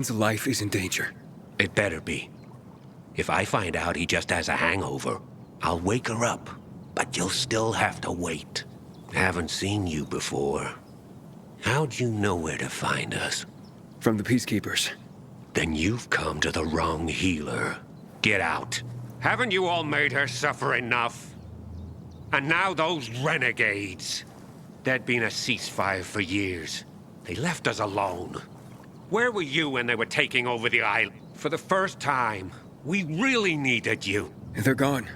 His life is in danger. It better be. If I find out he just has a hangover, I'll wake her up. But you'll still have to wait. Haven't seen you before. How'd you know where to find us? From the Peacekeepers. Then you've come to the wrong healer. Get out. Haven't you all made her suffer enough? And now those renegades. There'd been a ceasefire for years. They left us alone. Where were you when they were taking over the island? For the first time, we really needed you. They're gone.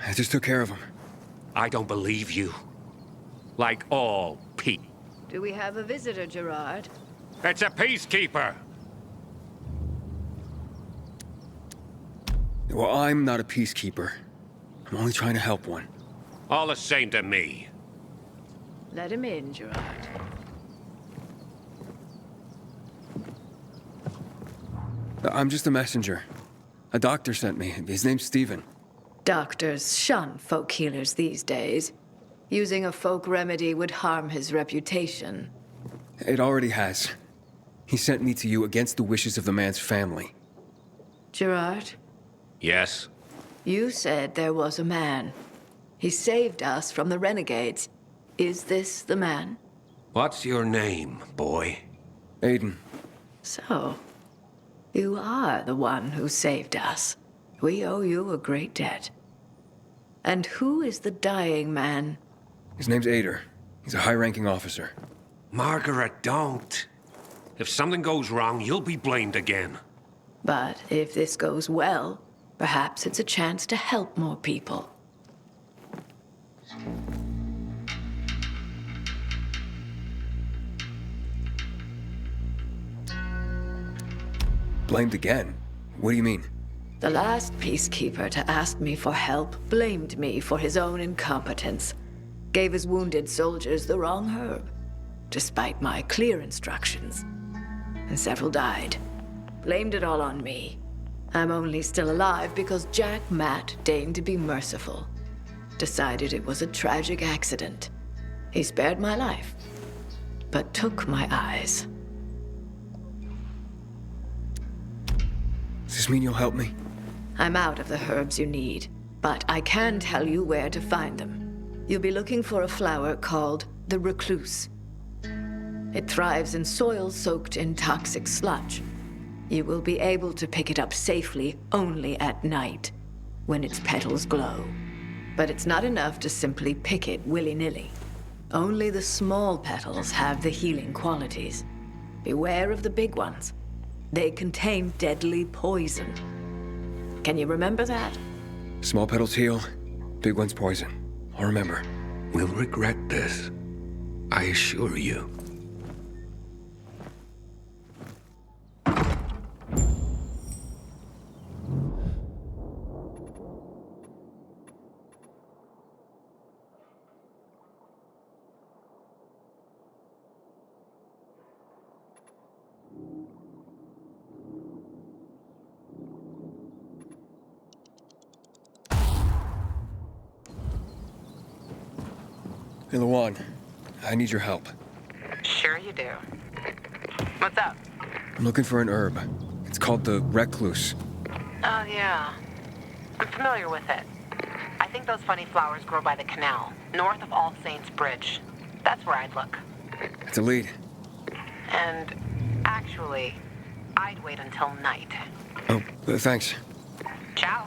I just took care of them. I don't believe you. Like all people. Do we have a visitor, Gerard? It's a peacekeeper. Well, I'm not a peacekeeper. I'm only trying to help one. All the same to me. Let him in, Gerard. I'm just a messenger. A doctor sent me. His name's Stephen. Doctors shun folk healers these days. Using a folk remedy would harm his reputation. It already has. He sent me to you against the wishes of the man's family. Gerard, Yes? you said there was a man. He saved us from the renegades. Is this the man? What's your name, boy? Aiden. So, you are the one who saved us. We owe you a great debt. And who is the dying man? His name's Aitor. He's a high-ranking officer. Margaret, don't. If something goes wrong, you'll be blamed again. But if this goes well, perhaps it's a chance to help more people. Blamed again? What do you mean? The last peacekeeper to ask me for help blamed me for his own incompetence. Gave his wounded soldiers the wrong herb, despite my clear instructions. And several died. Blamed it all on me. I'm only still alive because Jack Matt deigned to be merciful. Decided it was a tragic accident. He spared my life, but took my eyes. Does this mean you'll help me? I'm out of the herbs you need, but I can tell you where to find them. You'll be looking for a flower called the recluse. It thrives in soil soaked in toxic sludge. You will be able to pick it up safely only at night, when its petals glow. But it's not enough to simply pick it willy-nilly. Only the small petals have the healing qualities. Beware of the big ones. They contain deadly poison. Can you remember that? Small petals heal, big ones poison. I'll remember. We'll regret this. I assure you. Hey, Lawan, I need your help. Sure you do. What's up? I'm looking for an herb. It's called the recluse. Oh, yeah. I'm familiar with it. I think those funny flowers grow by the canal, north of All Saints Bridge. That's where I'd look. It's a lead. And actually, I'd wait until night. Oh, thanks. Ciao.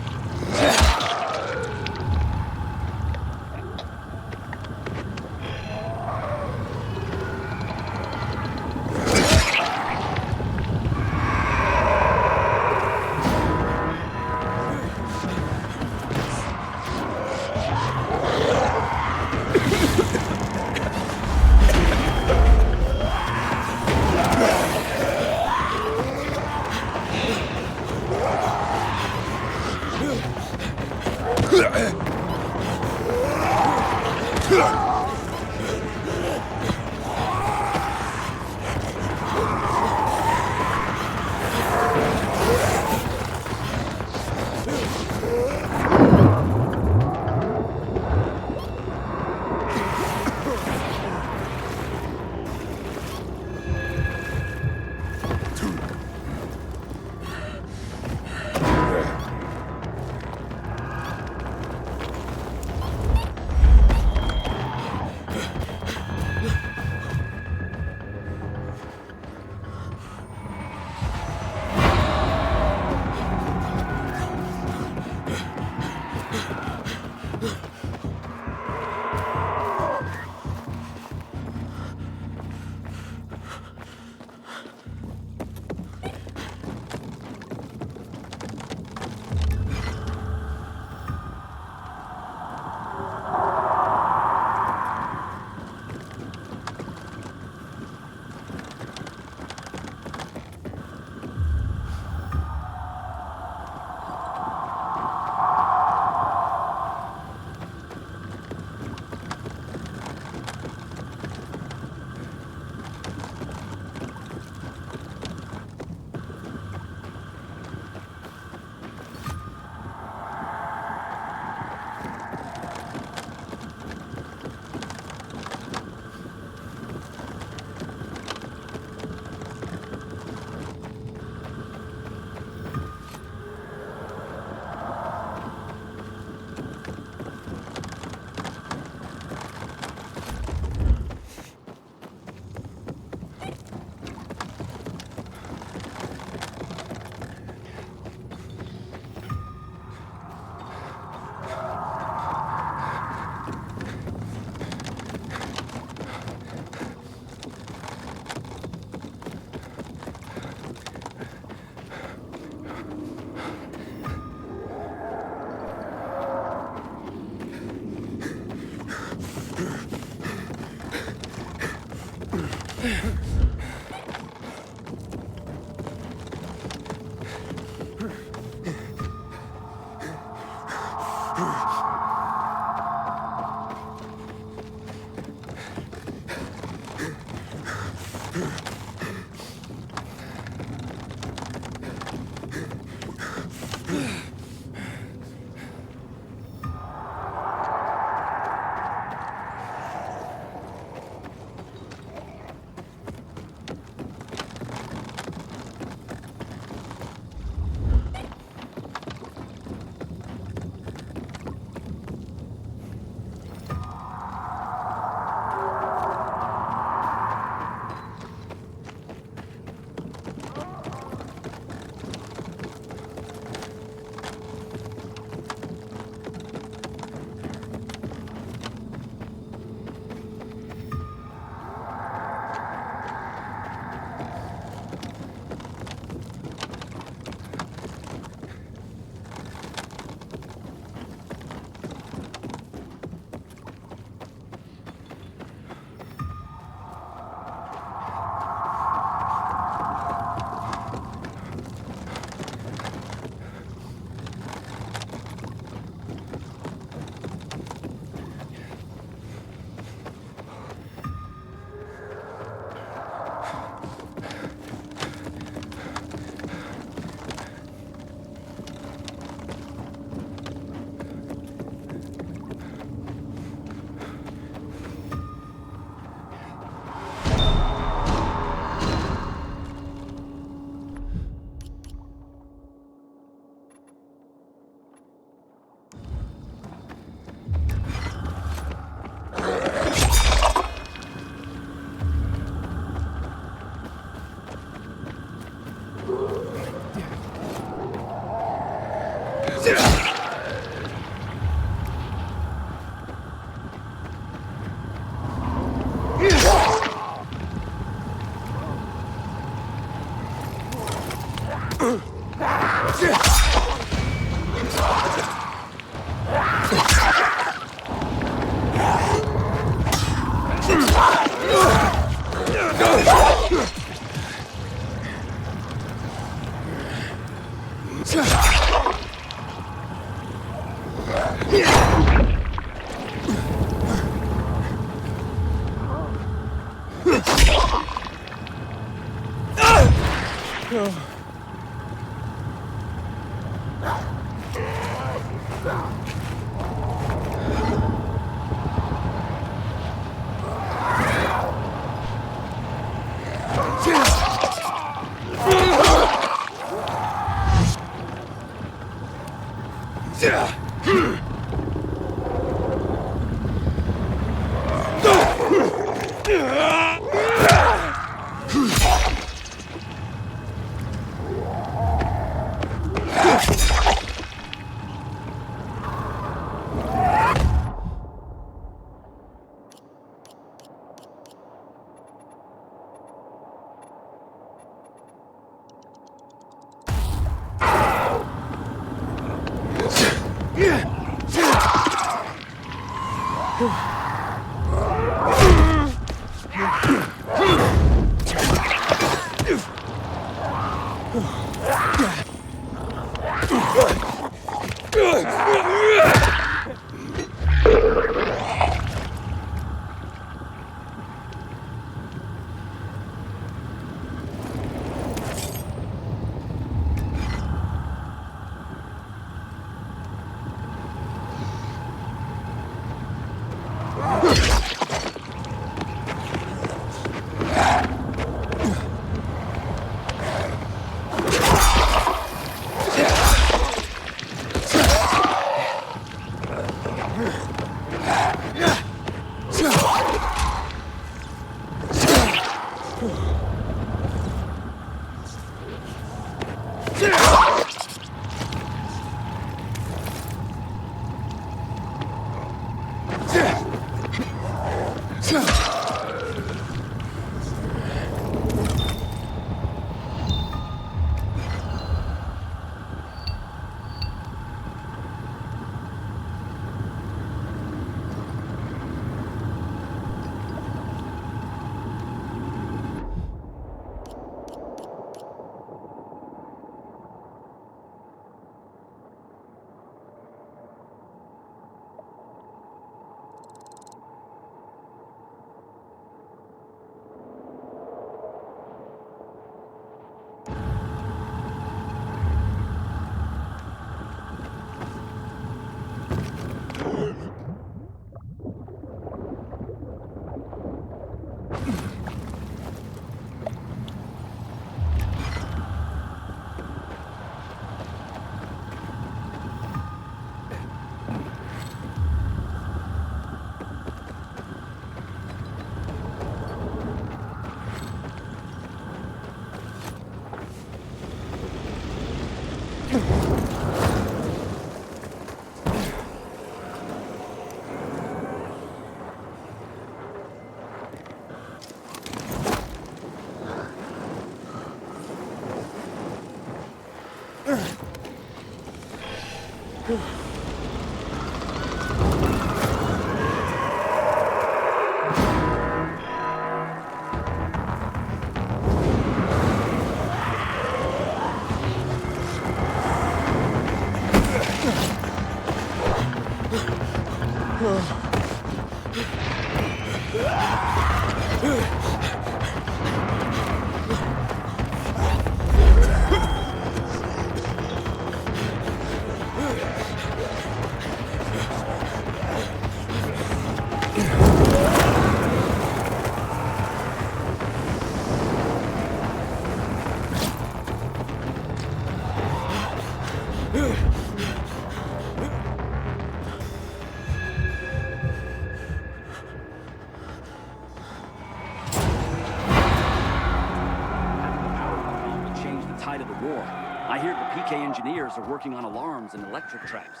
I hear the PK engineers are working on alarms and electric traps.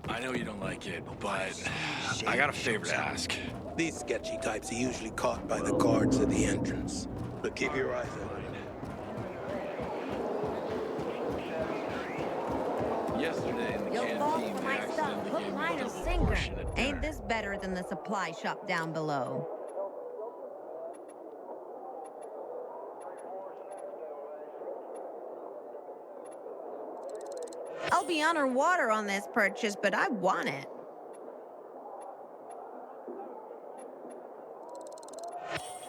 I know you don't like it, but I got a favor to ask. These sketchy types are usually caught by the guards at the entrance, but keep your eyes open. Yesterday in the You'll fall canteen, for they my stuff, accidentally hook, gave me line, a or double sinker. portion at dinner. Ain't this better than the supply shop down below? I'll be underwater on this purchase, but I want it.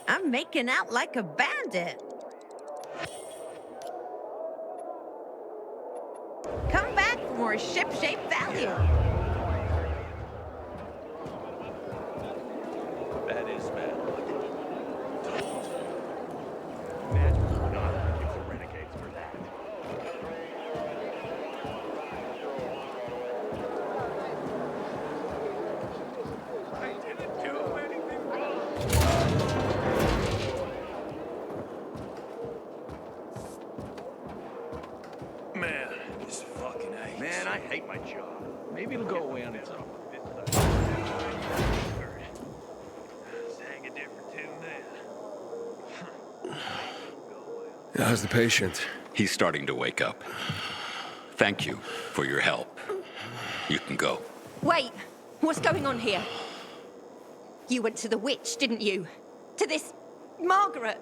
I'm making out like a bandit. Come back for more ship-shape value. That is bad. Imagine we're not looking for renegades for that. I didn't do anything wrong. Man, this fucking aches. Man, I hate my job. Maybe it'll go away on its own. Sang a different tune then. How's the patient? He's starting to wake up. Thank you for your help. You can go. Wait, what's going on here? You went to the witch, didn't you? To this Margaret.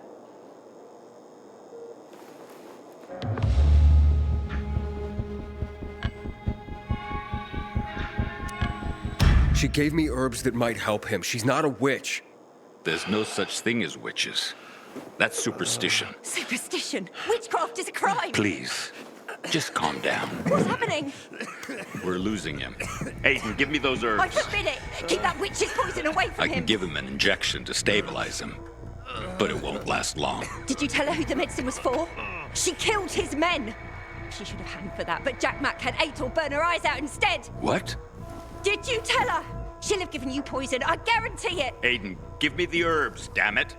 She gave me herbs that might help him. She's not a witch. There's no such thing as witches. That's superstition. Superstition. Witchcraft is a crime. Please, just calm down. What's happening? We're losing him. Aiden, give me those herbs. I forbid it. Keep that witch's poison away from I him. can give him an injection to stabilize him, but it won't last long. Did you tell her who the medicine was for? She killed his men. She should have hanged for that, but Jack Mack had Aitor burn her eyes out instead. What? Did you tell her? She'll have given you poison, I guarantee it. Aiden, give me the herbs, damn it.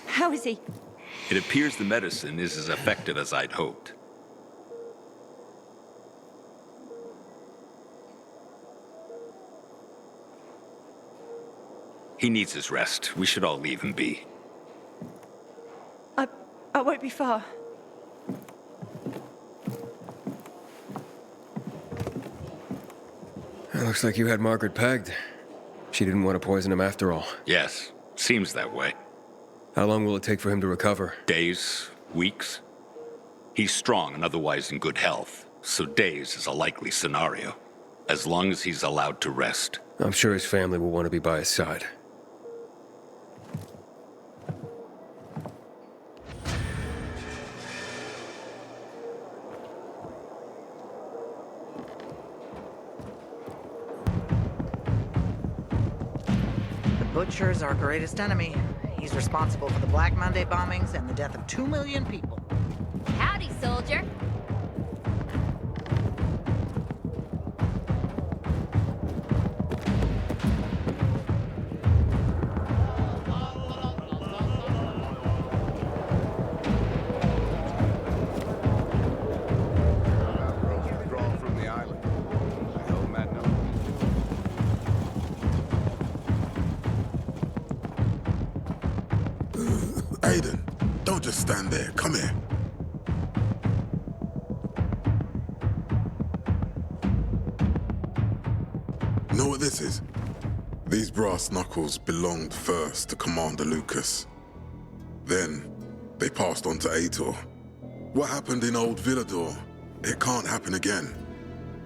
How is he? It appears the medicine is as effective as I'd hoped. He needs his rest. We should all leave him be. I won't be far. It looks like you had Margaret pegged. She didn't want to poison him after all. Yes, seems that way. How long will it take for him to recover? Days, weeks. He's strong and otherwise in good health, so days is a likely scenario, as long as he's allowed to rest. I'm sure his family will want to be by his side. The Butcher is our greatest enemy. He's responsible for the Black Monday bombings and the death of 2 million people. Howdy, soldier. Withdraw from the island. I held Matt know. Aiden, don't just stand there. Come here. Know what this is? These brass knuckles belonged first to Commander Lucas. Then, they passed on to Aitor. What happened in Old Villador? It can't happen again.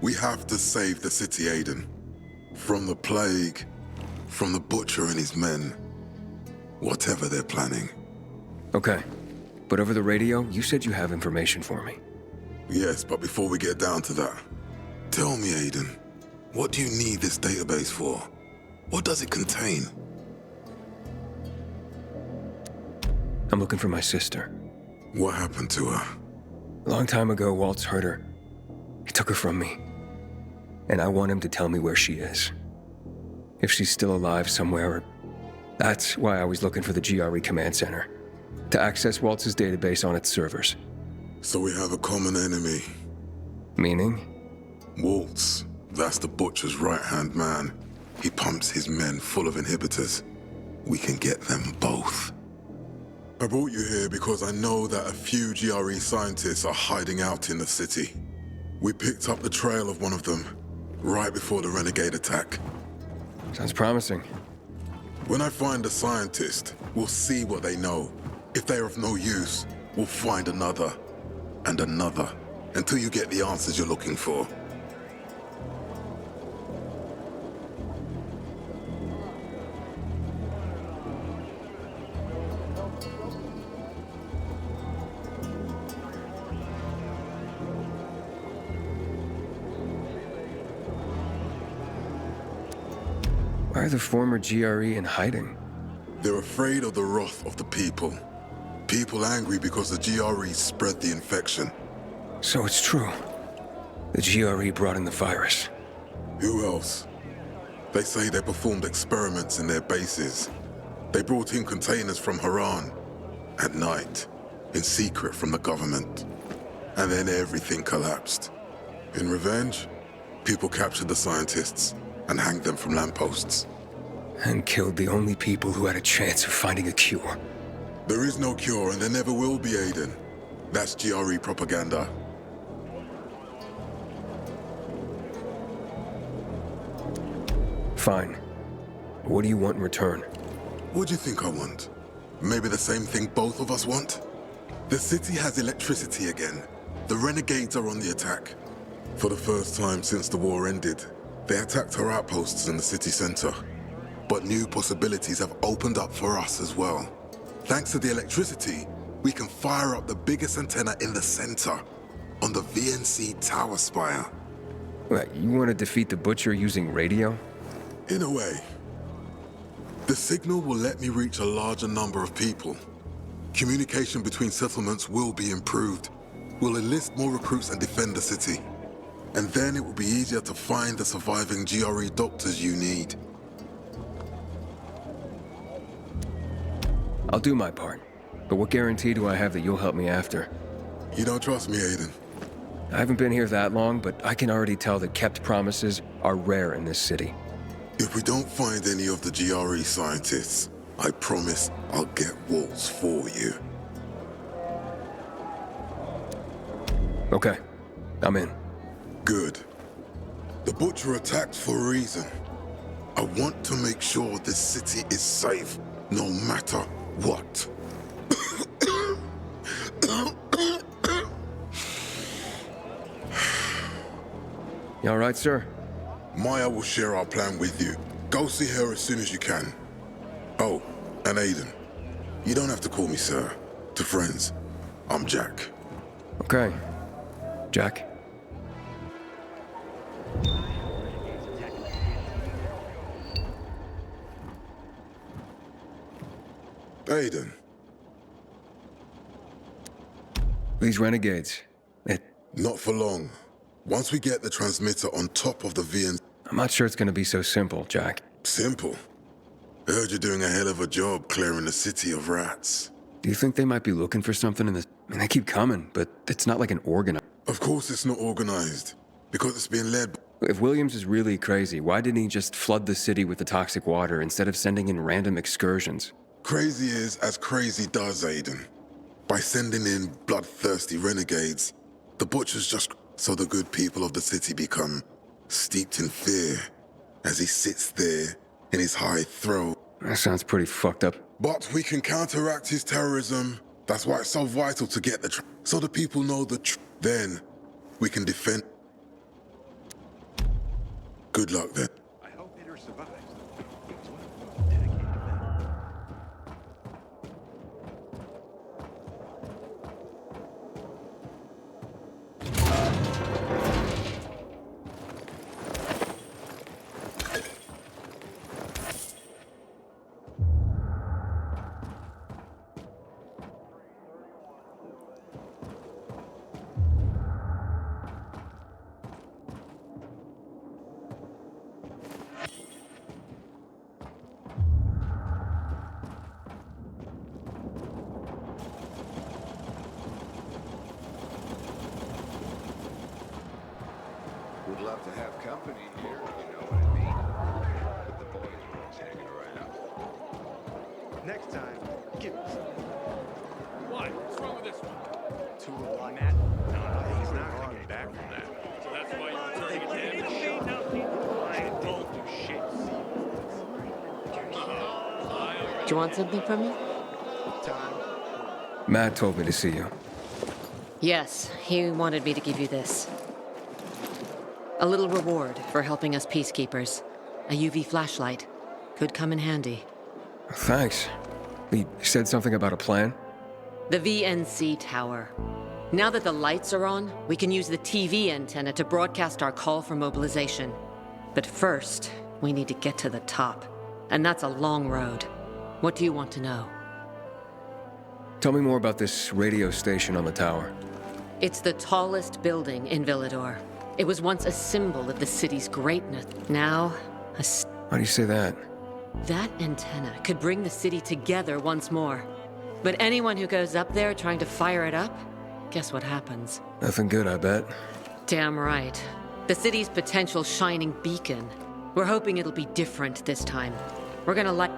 We have to save the city, Aiden. From the plague, from the Butcher and his men. Whatever they're planning. Okay. But over the radio, you said you have information for me. Yes, but before we get down to that, tell me, Aiden, what do you need this database for? What does it contain? I'm looking for my sister. What happened to her? A long time ago, Waltz hurt her. He took her from me. And I want him to tell me where she is. If she's still alive somewhere. That's why I was looking for the GRE command center. To access Waltz's database on its servers. So we have a common enemy. Meaning? Waltz. That's the Butcher's right-hand man. He pumps his men full of inhibitors. we can get them both. I brought you here because I know that a few GRE scientists are hiding out in the city. We picked up the trail of one of them right before the renegade attack. Sounds promising. When I find a scientist, we'll see what they know. If they're of no use, we'll find another and another until you get the answers you're looking for. Why are the former GRE in hiding? They're afraid of the wrath of the people. People angry because the GRE spread the infection. So it's true. The GRE brought in the virus. Who else? They say they performed experiments in their bases. They brought in containers from Haran at night, in secret from the government. And then everything collapsed. In revenge, people captured the scientists and hanged them from lampposts. And killed the only people who had a chance of finding a cure. There is no cure, and there never will be, Aiden. That's GRE propaganda. Fine. What do you want in return? What do you think I want? Maybe the same thing both of us want? The city has electricity again. The renegades are on the attack. For the first time since the war ended, they attacked our outposts in the city center. But new possibilities have opened up for us as well. Thanks to the electricity, we can fire up the biggest antenna in the center, on the VNC tower spire. What, you want to defeat the Butcher using radio? In a way. The signal will let me reach a larger number of people. Communication between settlements will be improved. We'll enlist more recruits and defend the city. And then it will be easier to find the surviving GRE doctors you need. I'll do my part. But what guarantee do I have that you'll help me after? You don't trust me, Aiden? I haven't been here that long, but I can already tell that kept promises are rare in this city. If we don't find any of the GRE scientists, I promise I'll get Waltz for you. Okay, I'm in. Good. The Butcher attacked for a reason. I want to make sure this city is safe, no matter what. You all right, sir? Maya will share our plan with you. Go see her as soon as you can. Oh, and Aiden, you don't have to call me sir. To friends, I'm Jack. Okay. Jack. Aiden. These renegades, Not for long. Once we get the transmitter on top of the VN... I'm not sure it's gonna be so simple, Jack. Simple? I heard you're doing a hell of a job clearing the city of rats. Do you think they might be looking for something in this? I mean, they keep coming, but it's not like an organized... Of course it's not organized, because it's being led... If Williams is really crazy, why didn't he just flood the city with the toxic water instead of sending in random excursions? Crazy is as crazy does, Aiden. By sending in bloodthirsty renegades, the Butcher's just... So the good people of the city become steeped in fear as he sits there in his high throne. That sounds pretty fucked up. But we can counteract his terrorism. That's why it's so vital to get the so the people know the truth. Then we can defend. Good luck then. I hope Aitor survives. Would love to have company here, you know what I mean? But the boys are always hanging around. Next time, give us some. Why? What's wrong with this one? Too like Matt. No, he's not gonna get back from that. So that's why you're returning it to him? Don't do shit. Do you want something from me? Matt told me to see you. Yes, he wanted me to give you this. A little reward for helping us peacekeepers. A UV flashlight. Could come in handy. Thanks. He said something about a plan? The VNC tower. Now that the lights are on, we can use the TV antenna to broadcast our call for mobilization. But first, we need to get to the top. And that's a long road. What do you want to know? Tell me more about this radio station on the tower. It's the tallest building in Villador. It was once a symbol of the city's greatness. Now, Why do you say that? that antenna could bring the city together once more. But anyone who goes up there trying to fire it up, guess what happens? Nothing good, I bet. Damn right. The city's potential shining beacon. We're hoping it'll be different this time. We're gonna light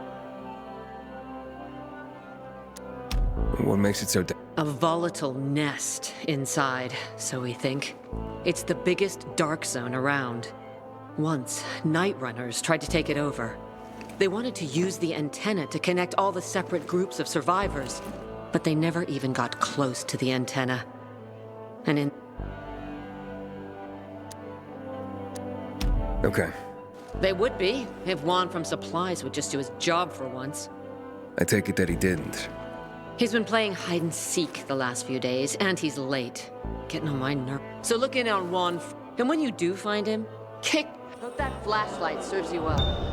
What makes it so a volatile nest inside, so we think. It's the biggest dark zone around. Once, Night Runners tried to take it over. They wanted to use the antenna to connect all the separate groups of survivors, but they never even got close to the antenna. And in... Okay. They would be, if Juan from Supplies would just do his job for once. I take it that he didn't. He's been playing hide and seek the last few days, and he's late. Getting on my nerve. So look in on Juan, and when you do find him, kick... Hope that flashlight serves you well.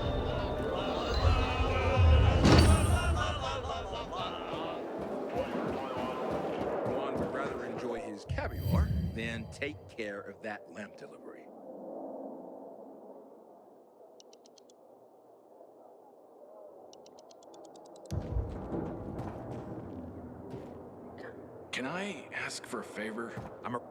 Juan would rather enjoy his caviar than take care of that lamp delivery. Can I ask for a favor? I'm a...